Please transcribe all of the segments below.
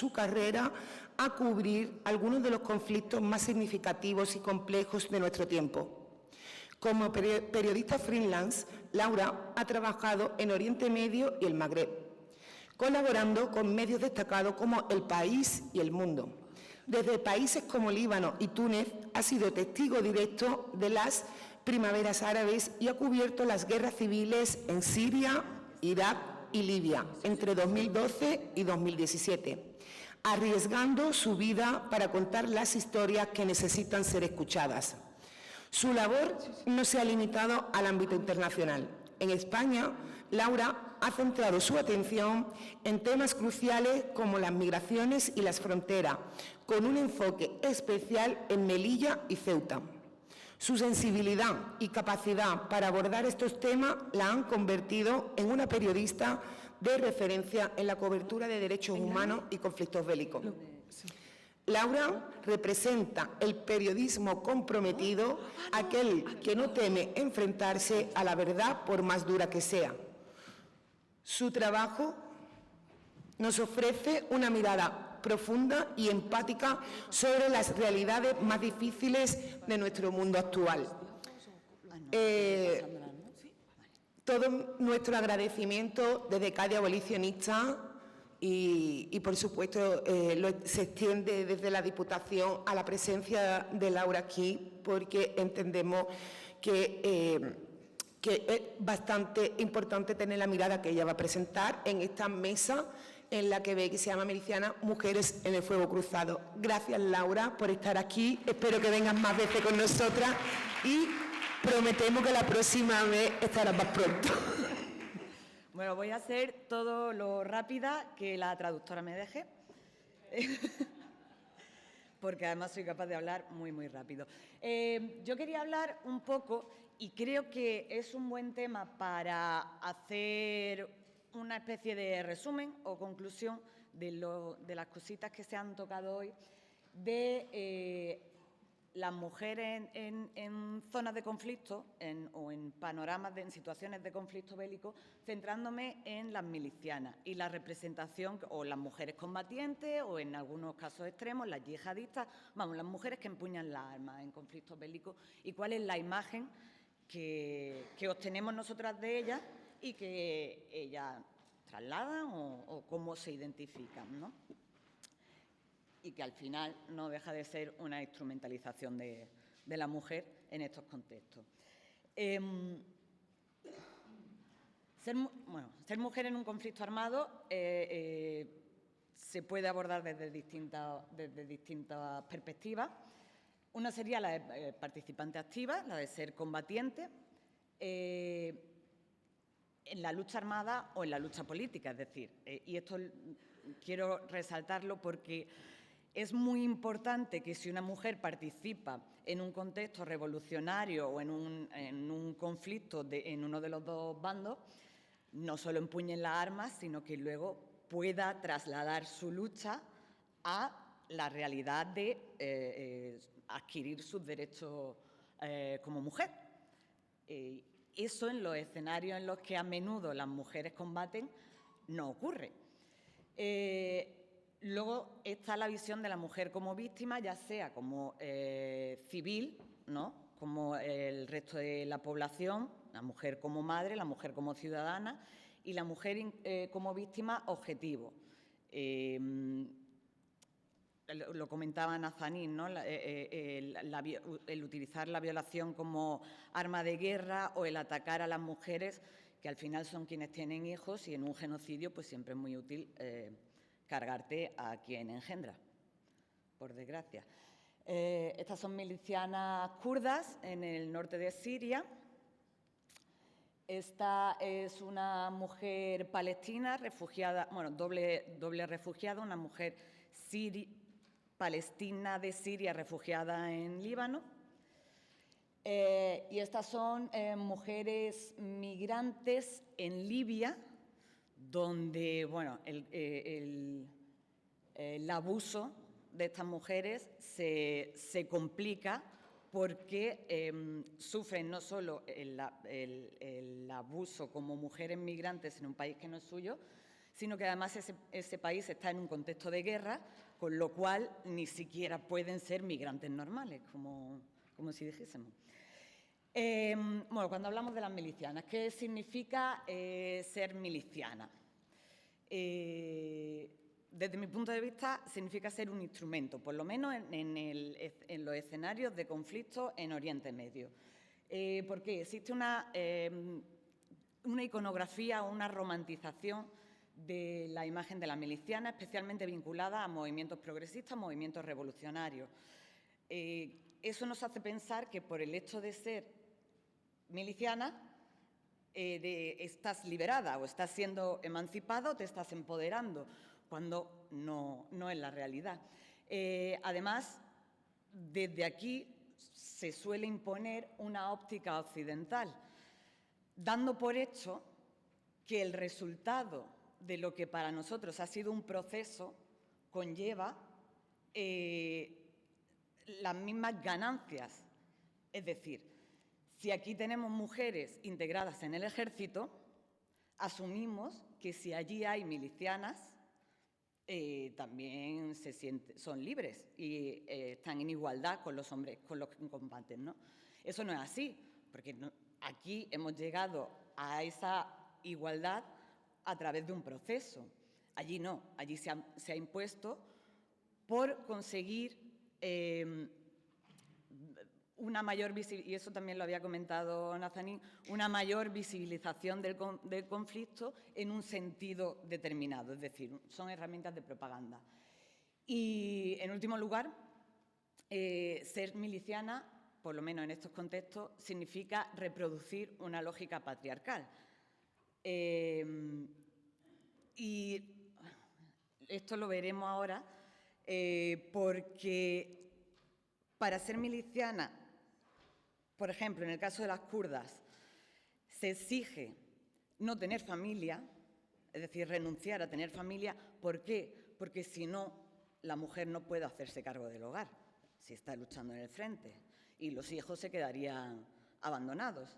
su carrera a cubrir algunos de los conflictos más significativos y complejos de nuestro tiempo. Como periodista freelance, Laura ha trabajado en Oriente Medio y el Magreb, colaborando con medios destacados como El País y El Mundo. Desde países como Líbano y Túnez ha sido testigo directo de las primaveras árabes y ha cubierto las guerras civiles en Siria, Irak y Libia entre 2012 y 2017, arriesgando su vida para contar las historias que necesitan ser escuchadas. Su labor no se ha limitado al ámbito internacional. En España, Laura ha centrado su atención en temas cruciales como las migraciones y las fronteras, con un enfoque especial en Melilla y Ceuta. Su sensibilidad y capacidad para abordar estos temas la han convertido en una periodista de referencia en la cobertura de derechos humanos y conflictos bélicos. Laura representa el periodismo comprometido, aquel que no teme enfrentarse a la verdad por más dura que sea. Su trabajo nos ofrece una mirada profunda y empática sobre las realidades más difíciles de nuestro mundo actual. Todo nuestro agradecimiento desde Cádiz Abolicionista y por supuesto, se extiende desde la Diputación a la presencia de Laura aquí, porque entendemos que es bastante importante tener la mirada que ella va a presentar en esta mesa en la que ve que se llama Meliciana Mujeres en el Fuego Cruzado. Gracias, Laura, por estar aquí. Espero que vengas más veces con nosotras y prometemos que la próxima vez estarás más pronto. Bueno, voy a hacer todo lo rápida que la traductora me deje, porque además soy capaz de hablar muy, muy rápido. Yo quería hablar un poco, y creo que es un buen tema para hacer una especie de resumen o conclusión de las cositas que se han tocado hoy, de las mujeres en zonas de conflicto o en panoramas, en situaciones de conflicto bélico, centrándome en las milicianas y la representación, o las mujeres combatientes, o en algunos casos extremos, las yihadistas, vamos, las mujeres que empuñan las armas en conflictos bélicos, y cuál es la imagen que obtenemos nosotras de ellas y que ellas trasladan o cómo se identifican, ¿no? Y que al final no deja de ser una instrumentalización de la mujer en estos contextos. Ser mujer en un conflicto armado se puede abordar desde distintas perspectivas. Una sería la de participante activa, la de ser combatiente en la lucha armada o en la lucha política, es decir, y esto quiero resaltarlo porque es muy importante que si una mujer participa en un contexto revolucionario o en un conflicto en uno de los dos bandos, no solo empuñen las armas, sino que luego pueda trasladar su lucha a la realidad de adquirir sus derechos como mujer. Eso en los escenarios en los que a menudo las mujeres combaten no ocurre. Luego está la visión de la mujer como víctima, ya sea como civil, ¿no?, como el resto de la población, la mujer como madre, la mujer como ciudadana, y la mujer como víctima objetivo. Lo comentaba Nazanín, ¿no?, el utilizar la violación como arma de guerra o el atacar a las mujeres, que al final son quienes tienen hijos, y en un genocidio pues siempre es muy útil cargarte a quien engendra, por desgracia. Estas son milicianas kurdas en el norte de Siria. Esta es una mujer palestina, refugiada, bueno, doble refugiada, una mujer palestina de Siria refugiada en Líbano. Y estas son mujeres migrantes en Libia, donde, bueno, el abuso de estas mujeres se complica porque sufren no solo el abuso como mujeres migrantes en un país que no es suyo, sino que además ese país está en un contexto de guerra, con lo cual ni siquiera pueden ser migrantes normales, como si dijésemos. Bueno, cuando hablamos de las milicianas, ¿qué significa ser miliciana? Desde mi punto de vista, significa ser un instrumento, por lo menos en los escenarios de conflicto en Oriente Medio. Porque existe una iconografía o una romantización de la imagen de la miliciana, especialmente vinculada a movimientos progresistas, movimientos revolucionarios. Eso nos hace pensar que por el hecho de ser miliciana, estás liberada o estás siendo emancipado, te estás empoderando, cuando no es la realidad. Además, desde aquí se suele imponer una óptica occidental, dando por hecho que el resultado de lo que para nosotros ha sido un proceso conlleva las mismas ganancias. Es decir, si aquí tenemos mujeres integradas en el ejército, asumimos que si allí hay milicianas, también son libres y están en igualdad con los hombres con los que combaten, ¿no? Eso no es así, porque aquí hemos llegado a esa igualdad a través de un proceso. Allí no, allí se ha impuesto por conseguir una mayor visibilización, y eso también lo había comentado Nazanin, una mayor visibilización del conflicto en un sentido determinado, es decir, son herramientas de propaganda. Y, en último lugar, ser miliciana, por lo menos en estos contextos, significa reproducir una lógica patriarcal. Y esto lo veremos ahora, porque para ser miliciana, por ejemplo, en el caso de las kurdas, se exige no tener familia, es decir, renunciar a tener familia. ¿Por qué? Porque si no, la mujer no puede hacerse cargo del hogar, si está luchando en el frente, y los hijos se quedarían abandonados.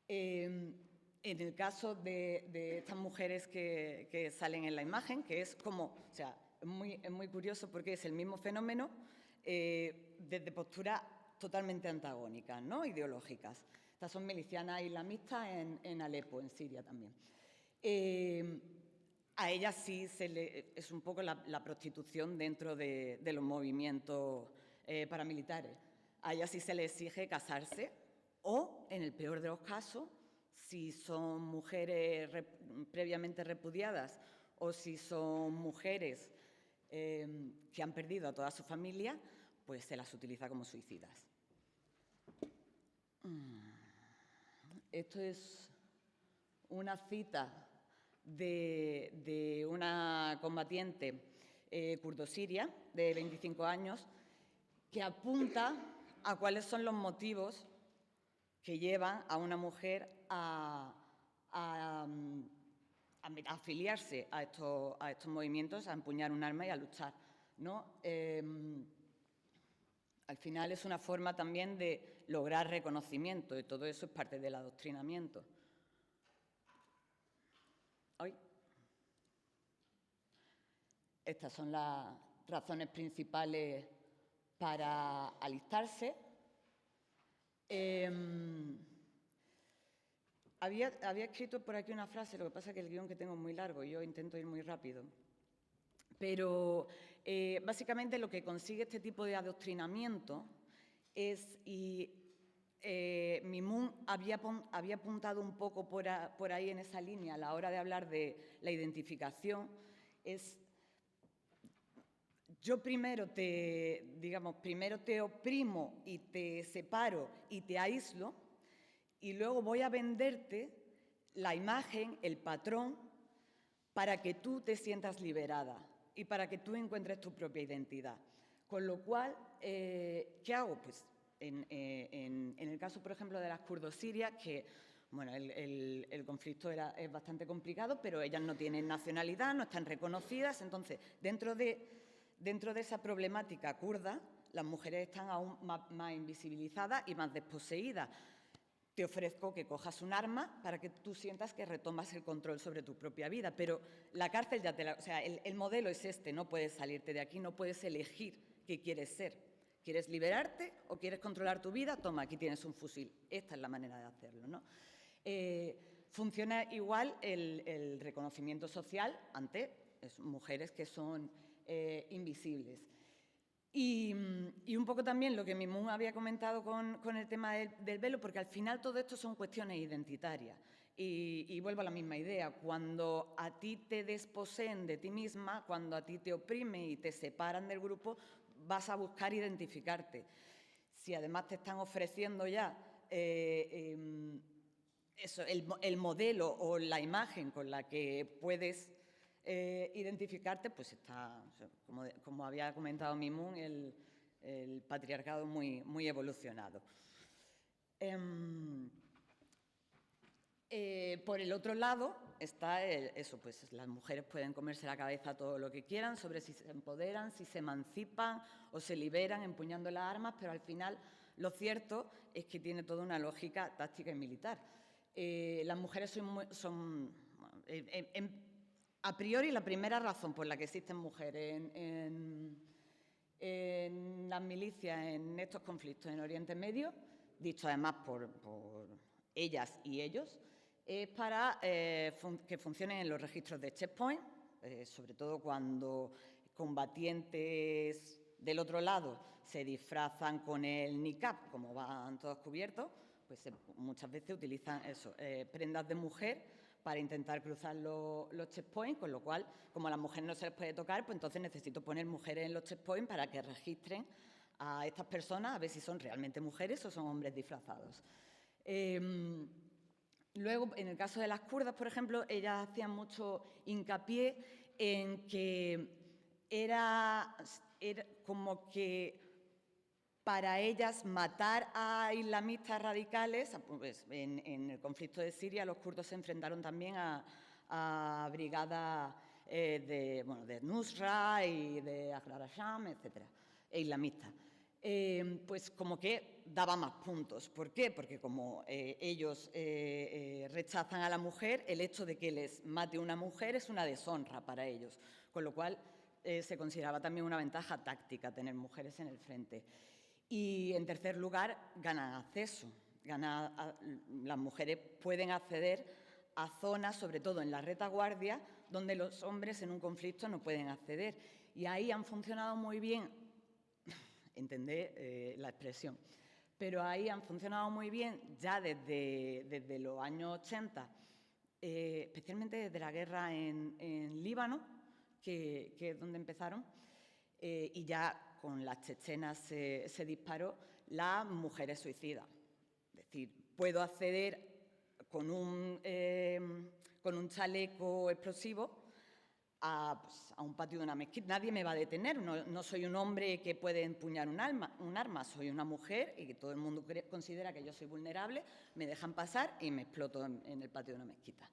En el caso de estas mujeres que salen en la imagen, que es como, o sea, es muy curioso porque es el mismo fenómeno desde posturas totalmente antagónicas, ¿no? Ideológicas. Estas son milicianas islamistas en Alepo, en Siria también. A ellas sí es un poco la prostitución dentro de los movimientos paramilitares. A ellas sí se les exige casarse o, en el peor de los casos, si son mujeres previamente repudiadas o si son mujeres que han perdido a toda su familia, pues se las utiliza como suicidas. Esto es una cita de una combatiente kurdo-siria de 25 años que apunta a cuáles son los motivos que llevan a una mujer a afiliarse a estos movimientos, a empuñar un arma y a luchar, ¿no? Al final es una forma también de lograr reconocimiento y todo eso es parte del adoctrinamiento. Estas son las razones principales para alistarse. Había escrito por aquí una frase, lo que pasa es que el guión que tengo es muy largo y yo intento ir muy rápido. Pero básicamente lo que consigue este tipo de adoctrinamiento es, y Mimoun había apuntado un poco por ahí en esa línea a la hora de hablar de la identificación, es yo primero te oprimo y te separo y te aíslo y luego voy a venderte la imagen, el patrón, para que tú te sientas liberada y para que tú encuentres tu propia identidad. Con lo cual, ¿qué hago? Pues en el caso, por ejemplo, de las kurdo-sirias, que bueno, el conflicto es bastante complicado, pero ellas no tienen nacionalidad, no están reconocidas. Entonces, dentro de esa problemática kurda, las mujeres están aún más invisibilizadas y más desposeídas. te ofrezco que cojas un arma para que tú sientas que retomas el control sobre tu propia vida. Pero la cárcel ya te la... O sea, el modelo es este, no puedes salirte de aquí, no puedes elegir qué quieres ser. ¿Quieres liberarte o quieres controlar tu vida? Toma, aquí tienes un fusil. Esta es la manera de hacerlo, ¿no? Funciona igual el reconocimiento social ante mujeres que son invisibles. Y un poco también lo que Mimoun había comentado con el tema del velo, porque al final todo esto son cuestiones identitarias. Y vuelvo a la misma idea, cuando a ti te desposeen de ti misma, cuando a ti te oprimen y te separan del grupo, vas a buscar identificarte. Si además te están ofreciendo ya eso, el modelo o la imagen con la que puedes identificarte, pues está, como había comentado Mimoun, el patriarcado muy evolucionado. Por el otro lado está eso, pues las mujeres pueden comerse la cabeza todo lo que quieran sobre si se empoderan, si se emancipan o se liberan empuñando las armas, pero al final lo cierto es que tiene toda una lógica táctica y militar. Las mujeres son a priori, la primera razón por la que existen mujeres en las milicias, en estos conflictos en Oriente Medio, dicho además por ellas y ellos, es para que funcionen en los registros de checkpoint, sobre todo cuando combatientes del otro lado se disfrazan con el niqab, como van todos cubiertos, pues muchas veces utilizan eso, prendas de mujer para intentar cruzar los checkpoints, con lo cual, como a las mujeres no se les puede tocar, pues entonces necesito poner mujeres en los checkpoints para que registren a estas personas a ver si son realmente mujeres o son hombres disfrazados. Luego, en el caso de las kurdas, por ejemplo, ellas hacían mucho hincapié en que era como que para ellas matar a islamistas radicales, pues en el conflicto de Siria los kurdos se enfrentaron también a brigadas de Nusra y de Ahrar al-Sham, etcétera, e islamistas. Pues como que daba más puntos. ¿Por qué? Porque como ellos rechazan a la mujer, el hecho de que les mate una mujer es una deshonra para ellos, con lo cual se consideraba también una ventaja táctica tener mujeres en el frente. Y, en tercer lugar, ganan acceso. Las mujeres pueden acceder a zonas, sobre todo en la retaguardia, donde los hombres en un conflicto no pueden acceder. Y ahí han funcionado muy bien, entendé la expresión, pero ahí han funcionado muy bien ya desde los años 80, especialmente desde la guerra en Líbano, que es donde empezaron, y ya con las chechenas se disparó, las mujeres suicidas. Es decir, puedo acceder con un chaleco explosivo a un patio de una mezquita. Nadie me va a detener. No soy un hombre que puede empuñar un arma. Soy una mujer y que todo el mundo considera que yo soy vulnerable. Me dejan pasar y me exploto en el patio de una mezquita.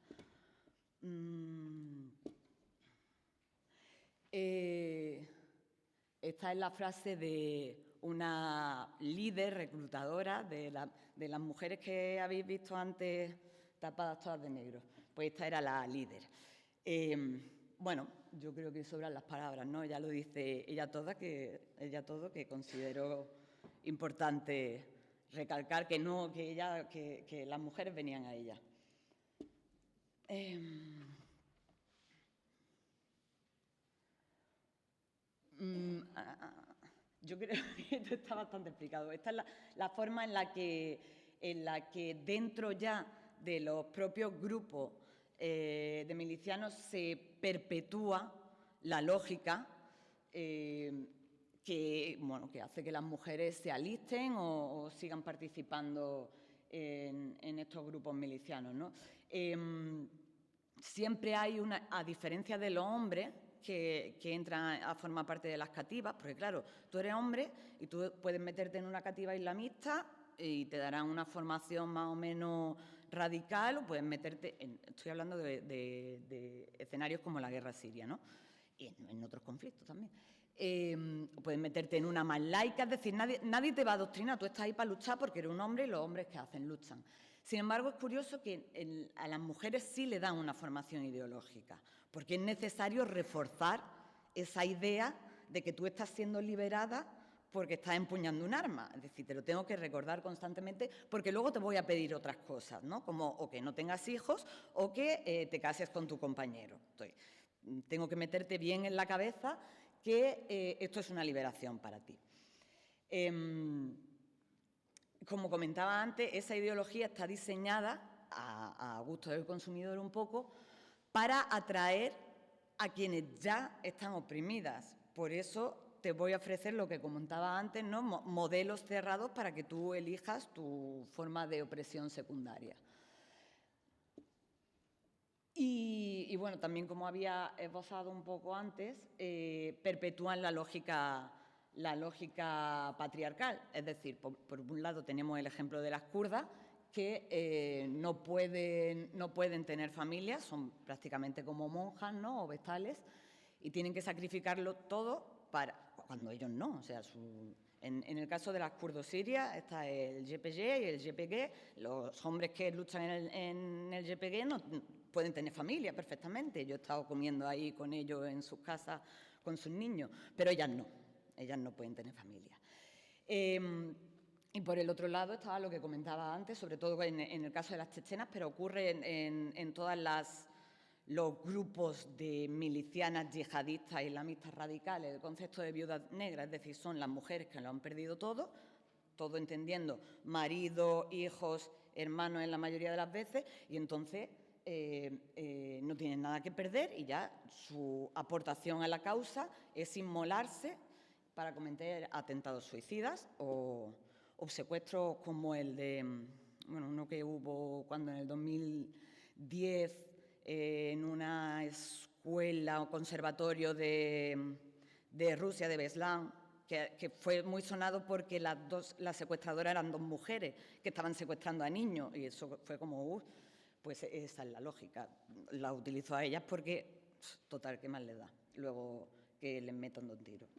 Esta es la frase de una líder reclutadora de las mujeres que habéis visto antes tapadas todas de negro. Pues esta era la líder. Bueno, yo creo que sobran las palabras, ¿no? Ya lo dice ella todo, que considero importante recalcar que las mujeres venían a ella. Yo creo que esto está bastante explicado. Esta es la forma en la que dentro ya de los propios grupos de milicianos se perpetúa la lógica que hace que las mujeres se alisten o sigan participando en estos grupos milicianos, ¿no? Siempre hay a diferencia de los hombres, que entran a formar parte de las cativas, porque claro, tú eres hombre y tú puedes meterte en una cativa islamista y te darán una formación más o menos radical, o puedes meterte, estoy hablando de escenarios como la guerra siria, ¿no? Y en otros conflictos también. Puedes meterte en una más laica, es decir, nadie te va a adoctrinar, tú estás ahí para luchar porque eres un hombre y los hombres que hacen luchan. Sin embargo, es curioso que a las mujeres sí le dan una formación ideológica, porque es necesario reforzar esa idea de que tú estás siendo liberada porque estás empuñando un arma. Es decir, te lo tengo que recordar constantemente porque luego te voy a pedir otras cosas, ¿no? Como o que no tengas hijos o que te cases con tu compañero. Entonces, tengo que meterte bien en la cabeza que esto es una liberación para ti. Como comentaba antes, esa ideología está diseñada, a gusto del consumidor un poco, para atraer a quienes ya están oprimidas. Por eso te voy a ofrecer lo que comentaba antes, ¿no? Modelos cerrados para que tú elijas tu forma de opresión secundaria. Y bueno, también como había esbozado un poco antes, perpetúan la lógica patriarcal. Es decir, por un lado tenemos el ejemplo de las kurdas, que no pueden tener familias, son prácticamente como monjas, ¿no? O vestales, y tienen que sacrificarlo todo cuando ellos no. O sea, en el caso de las kurdo-sirias está el YPG y el YPG. Los hombres que luchan en el YPG no pueden tener familia perfectamente. Yo he estado comiendo ahí con ellos en sus casas con sus niños, pero ellas no pueden tener familia. Y por el otro lado estaba lo que comentaba antes, sobre todo en el caso de las chechenas, pero ocurre en todos los grupos de milicianas yihadistas islamistas radicales. El concepto de viudas negras, es decir, son las mujeres que lo han perdido todo entendiendo marido, hijos, hermanos en la mayoría de las veces, y entonces no tienen nada que perder y ya su aportación a la causa es inmolarse para cometer atentados suicidas o secuestros como el de, bueno, uno que hubo cuando en el 2010 en una escuela o conservatorio de Rusia, de Beslan, que fue muy sonado porque las secuestradoras eran dos mujeres que estaban secuestrando a niños y eso fue como, pues esa es la lógica. La utilizo a ellas porque, total, ¿qué más les da? Luego que les metan dos tiros.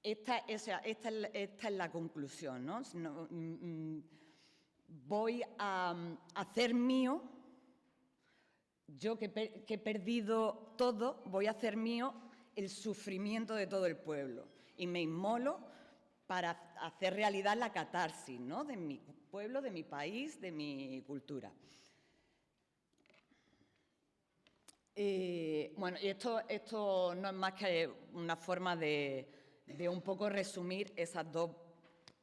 Esta es la conclusión, ¿no? Voy a hacer mío, yo que he perdido todo, voy a hacer mío el sufrimiento de todo el pueblo y me inmolo para hacer realidad la catarsis, ¿no? De mi pueblo, de mi país, de mi cultura. Bueno, y esto no es más que una forma de un poco resumir esas dos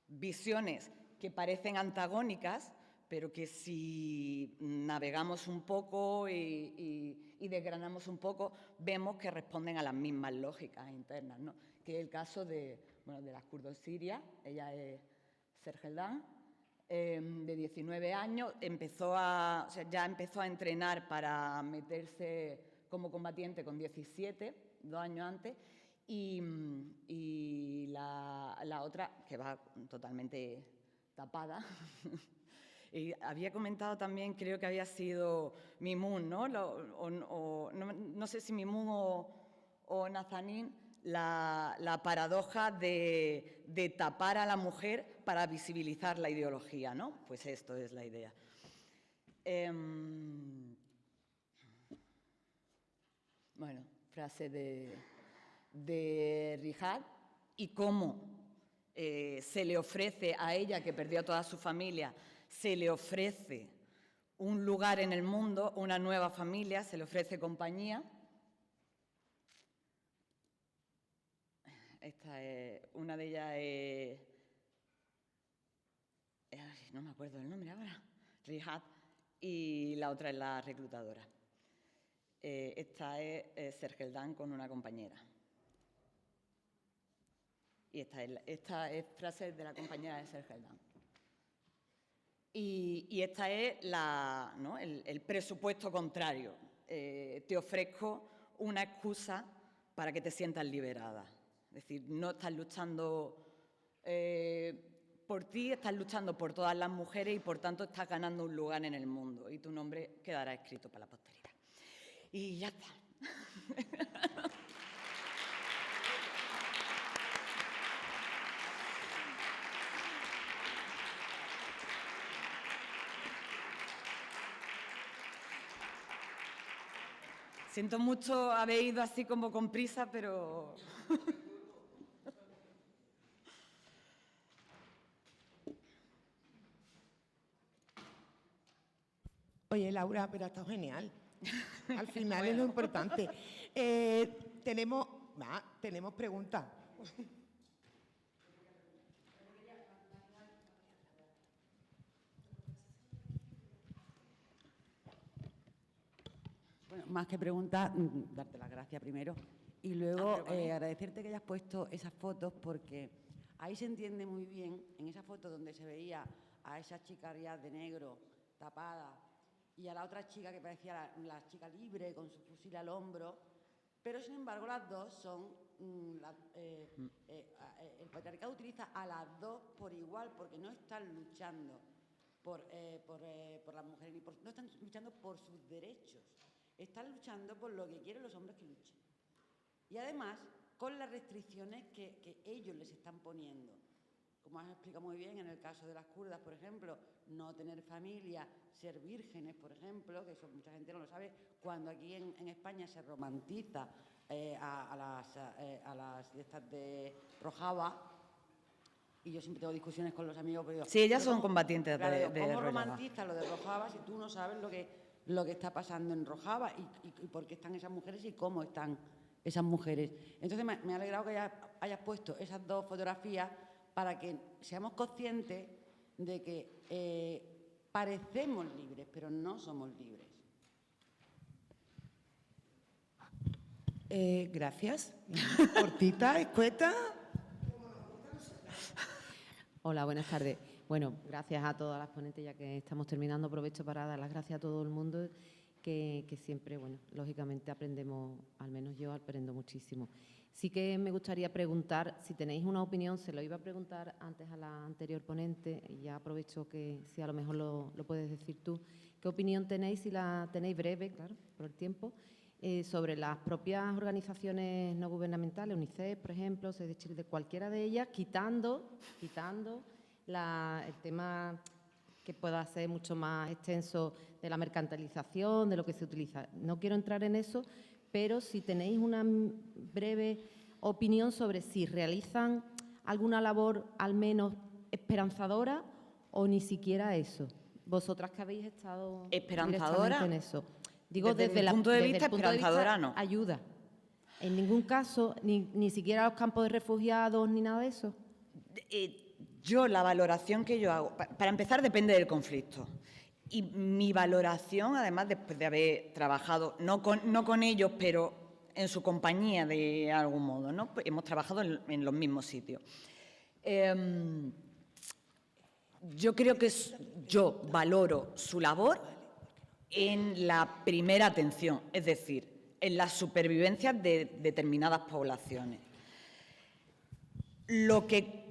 visiones que parecen antagónicas, pero que si navegamos un poco y desgranamos un poco, vemos que responden a las mismas lógicas internas, ¿no? Que es el caso de las kurdo-sirias. Ella es Sergeldan, de 19 años, ya empezó a entrenar para meterse como combatiente con 17, 2 años antes, y la otra, que va totalmente tapada. Y había comentado también, creo que había sido Mimun, ¿no? No sé si Mimun o Nazanin, la paradoja de tapar a la mujer para visibilizar la ideología, ¿no? Pues esto es la idea. Bueno, frase de Rihad, y cómo se le ofrece a ella, que perdió a toda su familia, se le ofrece un lugar en el mundo, una nueva familia, se le ofrece compañía. Esta es, una de ellas no me acuerdo el nombre ahora, Rihad, y la otra es la reclutadora. Esta es Sergeldan con una compañera. Y esta es frase de la compañera de Sergeldan. Y esta es el presupuesto contrario. Te ofrezco una excusa para que te sientas liberada. Es decir, no estás luchando por ti, estás luchando por todas las mujeres y, por tanto, estás ganando un lugar en el mundo y tu nombre quedará escrito para la posteridad. Y ya está. Siento mucho haber ido así como con prisa, pero... Oye, Laura, pero ha estado genial. Al final es Bueno. lo importante. Tenemos preguntas. Bueno, más que preguntas, darte las gracias primero y luego agradecerte que hayas puesto esas fotos porque ahí se entiende muy bien, en esa foto donde se veía a esa chica ya de negro tapada y a la otra chica que parecía la chica libre con su fusil al hombro, pero sin embargo las dos son, el patriarcado utiliza a las dos por igual porque no están luchando por las mujeres, no están luchando por sus derechos. Están luchando por lo que quieren los hombres que luchen. Y además, con las restricciones que ellos les están poniendo. Como has explicado muy bien, en el caso de las kurdas, por ejemplo, no tener familia, ser vírgenes, por ejemplo, que eso mucha gente no lo sabe, cuando aquí en España se romantiza a las de estas de Rojava, y yo siempre tengo discusiones con los amigos, pero digo, Sí, ellas son combatientes de ¿cómo Rojava. romantiza lo de Rojava si tú no sabes lo que está pasando en Rojava y por qué están esas mujeres y cómo están esas mujeres? Entonces me ha alegrado que hayas puesto esas dos fotografías para que seamos conscientes de que parecemos libres, pero no somos libres. Gracias. Cortita, escueta. Hola, buenas tardes. Bueno, gracias a todas las ponentes, ya que estamos terminando, aprovecho para dar las gracias a todo el mundo, que siempre, bueno, lógicamente aprendemos, al menos yo aprendo muchísimo. Sí que me gustaría preguntar, si tenéis una opinión, se lo iba a preguntar antes a la anterior ponente, y ya aprovecho que si a lo mejor lo puedes decir tú, ¿qué opinión tenéis, si la tenéis breve, claro, por el tiempo, sobre las propias organizaciones no gubernamentales, UNICEF, por ejemplo, Save the Children, de cualquiera de ellas, quitando el tema que pueda ser mucho más extenso de la mercantilización, de lo que se utiliza? No quiero entrar en eso, pero si tenéis una breve opinión sobre si realizan alguna labor al menos esperanzadora o ni siquiera eso. Vosotras que habéis estado ¿Esperanzadora? directamente en eso. Digo, desde el punto de vista esperanzadora, no. Ayuda. En ningún caso, ni siquiera los campos de refugiados, ni nada de eso. Yo, la valoración que yo hago, para empezar, depende del conflicto. Y mi valoración, además, después de haber trabajado, no con ellos, pero en su compañía de algún modo, ¿no? Pues hemos trabajado en los mismos sitios. Yo creo que yo valoro su labor en la primera atención, es decir, en la supervivencia de determinadas poblaciones.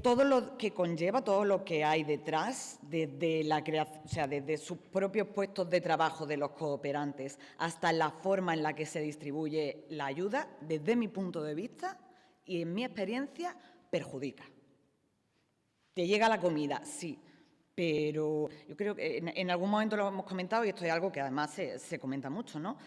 Todo lo que conlleva, todo lo que hay detrás, desde la creación, o sea, desde sus propios puestos de trabajo de los cooperantes hasta la forma en la que se distribuye la ayuda, desde mi punto de vista y en mi experiencia, perjudica. ¿Te llega la comida? Sí. Pero yo creo que en algún momento lo hemos comentado y esto es algo que además se comenta mucho, ¿no?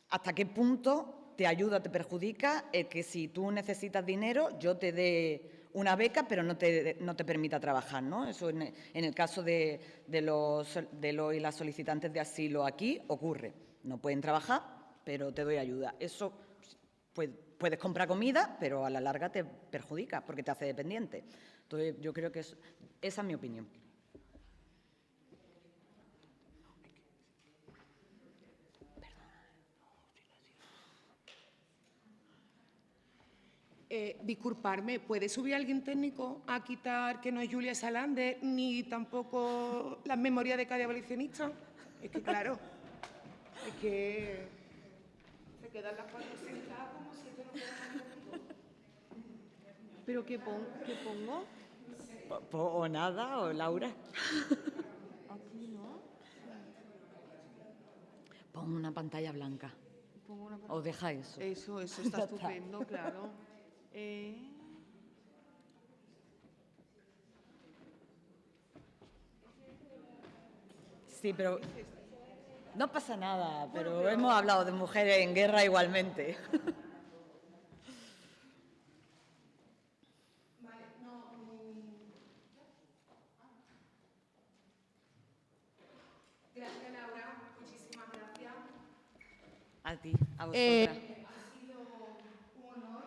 ¿Hasta qué punto te ayuda, te perjudica que si tú necesitas dinero yo te dé una beca pero no te permita trabajar, ¿no? Eso en el caso de los y las solicitantes de asilo aquí ocurre. No pueden trabajar, pero te doy ayuda. Eso puedes comprar comida, pero a la larga te perjudica porque te hace dependiente. Entonces, yo creo que esa es mi opinión. Disculparme, ¿puede subir alguien técnico a quitar que no es Julia Salander ni tampoco las memorias de cada abolicionista? Es que, claro, es que se quedan las cuatro sentadas como si esto no fuera conmigo. ¿Pero qué pongo? O nada, o Laura. Aquí no. Pon una pantalla blanca. Pongo una... O deja eso. Eso está estupendo, claro. Sí, pero No pasa nada, pero hemos hablado de mujeres en guerra igualmente. Gracias, Laura. Muchísimas gracias. A ti, a vosotras. Ha sido un honor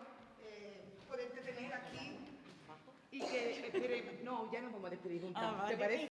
poderte tener aquí y que... Espere, no, ya nos vamos a despedir juntas. ¿Te parece?